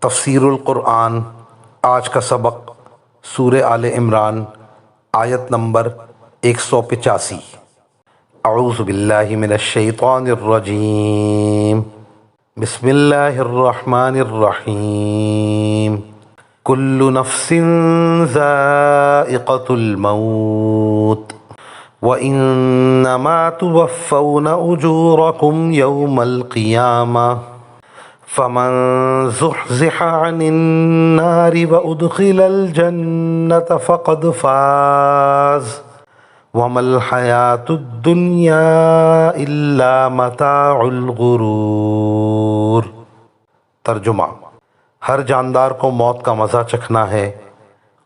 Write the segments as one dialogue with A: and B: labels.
A: تفسیر القرآن۔ آج کا سبق سورہ آل عمران آیت نمبر 185۔ اعوذ باللہ من الشیطان الرجیم، بسم اللہ الرحمن الرحیم۔ کل نفس ذائقۃ الموت وإنما توفون أجوركم يوم القيامة فمن زحزح عن النار وأدخل الجنة فقد فاز وما الحياة الدنيا إلا متاع الغرور۔ ترجمہ: ہر جاندار کو موت کا مزہ چکھنا ہے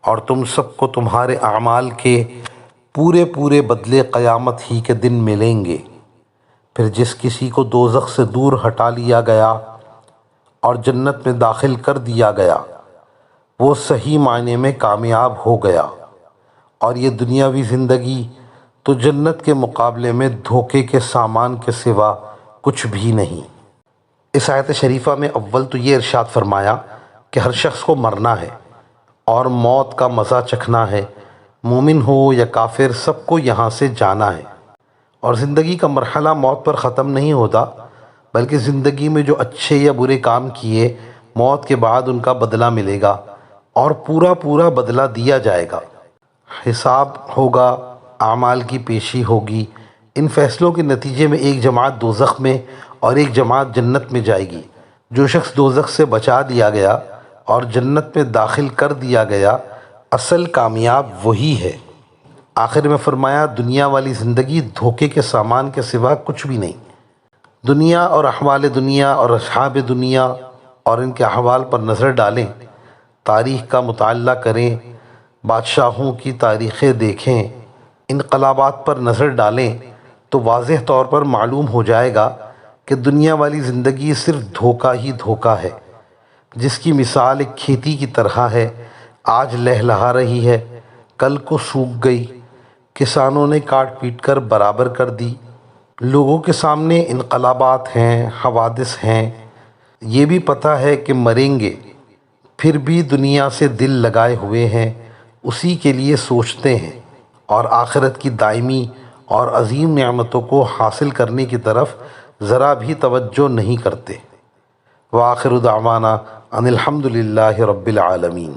A: اور تم سب کو تمہارے اعمال کے پورے بدلے قیامت ہی کے دن ملیں گے۔ پھر جس کسی کو دوزخ سے دور ہٹا لیا گیا اور جنت میں داخل کر دیا گیا وہ صحیح معنی میں کامیاب ہو گیا، اور یہ دنیاوی زندگی تو جنت کے مقابلے میں دھوکے کے سامان کے سوا کچھ بھی نہیں۔ اس آیت شریفہ میں اول تو یہ ارشاد فرمایا کہ ہر شخص کو مرنا ہے اور موت کا مزہ چکھنا ہے، مومن ہو یا کافر سب کو یہاں سے جانا ہے، اور زندگی کا مرحلہ موت پر ختم نہیں ہوتا، بلکہ زندگی میں جو اچھے یا برے کام کیے موت کے بعد ان کا بدلہ ملے گا اور پورا بدلہ دیا جائے گا۔ حساب ہوگا، اعمال کی پیشی ہوگی۔ ان فیصلوں کے نتیجے میں ایک جماعت دوزخ میں اور ایک جماعت جنت میں جائے گی۔ جو شخص دوزخ سے بچا دیا گیا اور جنت میں داخل کر دیا گیا اصل کامیاب وہی ہے۔ آخر میں فرمایا دنیا والی زندگی دھوکے کے سامان کے سوا کچھ بھی نہیں۔ دنیا اور احوال دنیا اور اصحاب دنیا اور ان کے احوال پر نظر ڈالیں، تاریخ کا مطالعہ کریں، بادشاہوں کی تاریخیں دیکھیں، انقلابات پر نظر ڈالیں تو واضح طور پر معلوم ہو جائے گا کہ دنیا والی زندگی صرف دھوکہ ہی دھوکہ ہے، جس کی مثال ایک کھیتی کی طرح ہے۔ آج لہلہا رہی ہے، کل کو سوکھ گئی، کسانوں نے کاٹ پیٹ کر برابر کر دی۔ لوگوں کے سامنے انقلابات ہیں، حوادث ہیں، یہ بھی پتہ ہے کہ مریں گے، پھر بھی دنیا سے دل لگائے ہوئے ہیں، اسی کے لیے سوچتے ہیں اور آخرت کی دائمی اور عظیم نعمتوں کو حاصل کرنے کی طرف ذرا بھی توجہ نہیں کرتے۔ وآخر دعوانا ان الحمد للہ رب العالمین۔